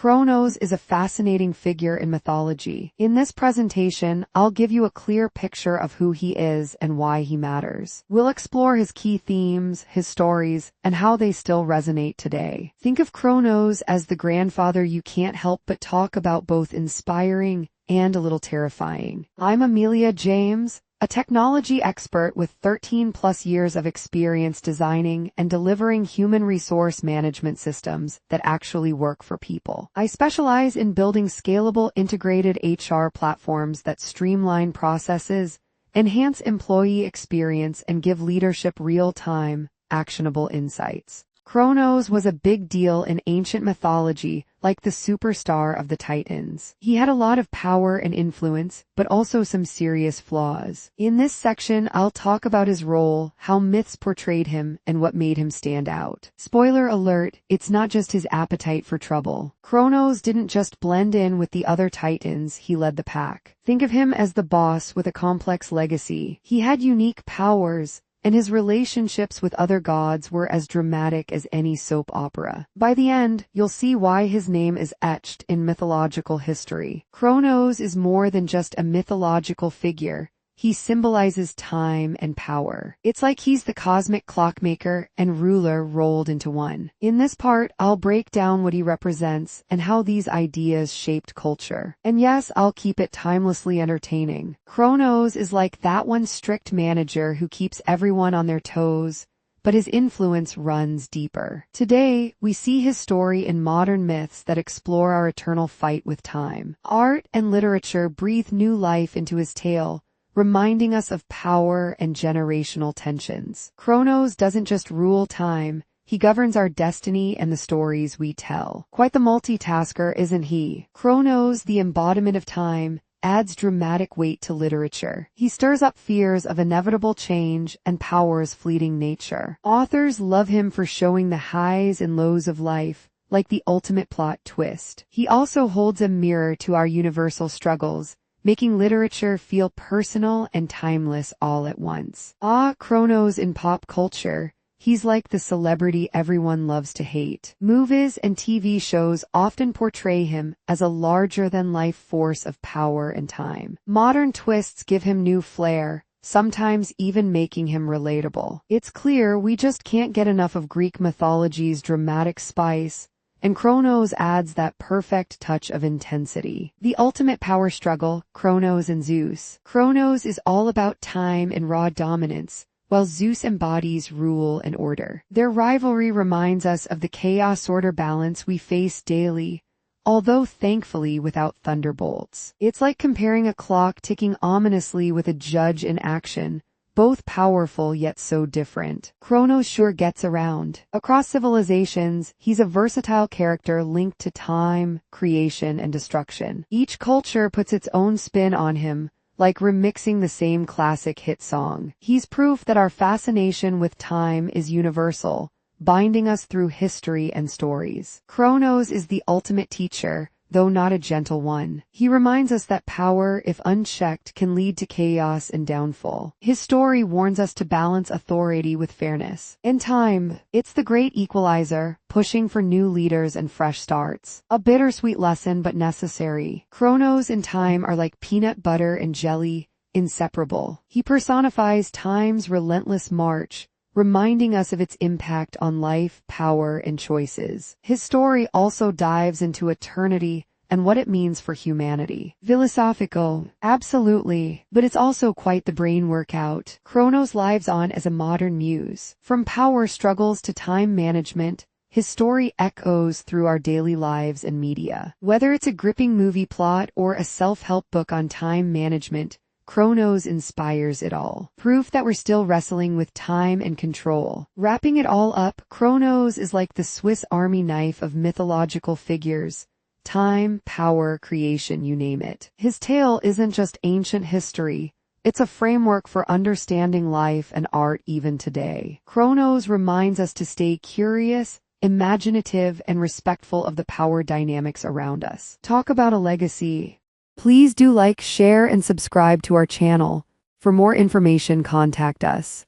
Kronos is a fascinating figure in mythology. In this presentation, I'll give you a clear picture of who he is and why he matters. We'll explore his key themes, his stories, and how they still resonate today. Think of Kronos as the grandfather you can't help but talk about, both inspiring and a little terrifying. I'm Amelia James, a technology expert with 13+ years of experience designing and delivering human resource management systems that actually work for people. I specialize in building scalable, integrated HR platforms that streamline processes, enhance employee experience, and give leadership real-time, actionable insights. Kronos was a big deal in ancient mythology, like the superstar of the Titans. He had a lot of power and influence, but also some serious flaws. In this section, I'll talk about his role, how myths portrayed him, and what made him stand out. Spoiler alert, it's not just his appetite for trouble. Kronos didn't just blend in with the other Titans, he led the pack. Think of him as the boss with a complex legacy. He had unique powers, and his relationships with other gods were as dramatic as any soap opera. By the end, you'll see why his name is etched in mythological history. Kronos is more than just a mythological figure. He symbolizes time and power. It's like he's the cosmic clockmaker and ruler rolled into one. In this part, I'll break down what he represents and how these ideas shaped culture. And yes, I'll keep it timelessly entertaining. Kronos is like that one strict manager who keeps everyone on their toes, but his influence runs deeper. Today, we see his story in modern myths that explore our eternal fight with time. Art and literature breathe new life into his tale, reminding us of power and generational tensions. Kronos doesn't just rule time, he governs our destiny and the stories we tell. Quite the multitasker, isn't he? Kronos, the embodiment of time, adds dramatic weight to literature. He stirs up fears of inevitable change and power's fleeting nature. Authors love him for showing the highs and lows of life, like the ultimate plot twist. He also holds a mirror to our universal struggles, making literature feel personal and timeless all at once. Kronos in pop culture. He's like the celebrity everyone loves to hate. Movies and TV shows often portray him as a larger-than-life force of power and time. Modern twists give him new flair, sometimes even making him relatable. It's clear we just can't get enough of Greek mythology's dramatic spice, and Kronos adds that perfect touch of intensity. The ultimate power struggle, Kronos and Zeus. Kronos is all about time and raw dominance, while Zeus embodies rule and order. Their rivalry reminds us of the chaos-order balance we face daily, although thankfully without thunderbolts. It's like comparing a clock ticking ominously with a judge in action, both powerful yet so different. Kronos sure gets around. Across civilizations, he's a versatile character linked to time, creation, and destruction. Each culture puts its own spin on him, like remixing the same classic hit song. He's proof that our fascination with time is universal, binding us through history and stories. Kronos is the ultimate teacher, though not a gentle one. He reminds us that power, if unchecked, can lead to chaos and downfall. His story warns us to balance authority with fairness. In time, it's the great equalizer, pushing for new leaders and fresh starts. A bittersweet lesson, but necessary. Kronos and time are like peanut butter and jelly, inseparable. He personifies time's relentless march, reminding us of its impact on life, power, and choices. His story also dives into eternity and what it means for humanity. Philosophical, absolutely, but it's also quite the brain workout. Kronos lives on as a modern muse. From power struggles to time management, his story echoes through our daily lives and media. Whether it's a gripping movie plot or a self-help book on time management, Kronos inspires it all. Proof that we're still wrestling with time and control. Wrapping it all up, Kronos is like the Swiss Army knife of mythological figures. Time, power, creation, you name it. His tale isn't just ancient history. It's a framework for understanding life and art even today. Kronos reminds us to stay curious, imaginative, and respectful of the power dynamics around us. Talk about a legacy. Please do like, share, and subscribe to our channel. For more information, contact us.